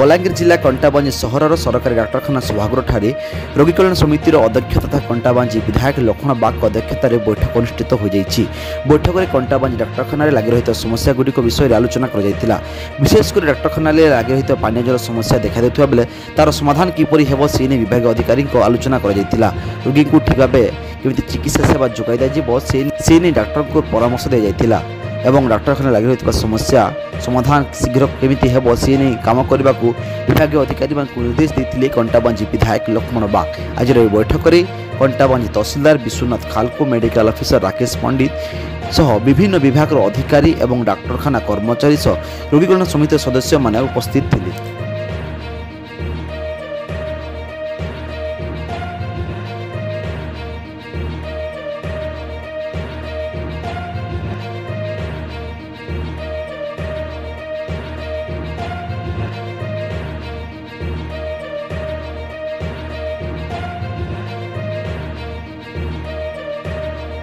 बलांगीर जिला कंटाबांजी सहरर सरकारी डाक्तखाना सभागृह ठारे रोगी कल्याण समितिर अध्यक्ष तथा कंटाबांजी विधायक लक्ष्मण बाग अध्यक्षतार बैठक अनुष्ठित हो जाइछि। बैठक में कंटाबांजी डाक्तखाना लगी रही समस्यागुड़िक विषय में आलोचना कर विशेषकर डाक्तखाना लगी रही पानी जल समस्या देखा देउथिबा बेले तार समाधान किपरि हेबो से ने विभाग अधिकारी आलोचना कर रोगी को ठीक भाव केमिति चिकित्सा सेवा जोगाई दिज्व से डाक्तर को परामर्श दी जाइथिला एवं डाक्तखाना लगी रही समस्या समाधान शीघ्र केमिति हेबो से नहीं काम करने को विभाग अधिकारी निर्देश देते कंटाबांजी विधायक लक्ष्मण बाग। आज बैठक में कंटाबांजी तहसीलदार विश्वनाथ खालको मेडिकल ऑफिसर राकेश पंडित सह विभिन्न विभाग अधिकारी एवं डाक्तखाना कर्मचारी सह रोगी कल्याण समिति सदस्य माने उपस्थित थिले।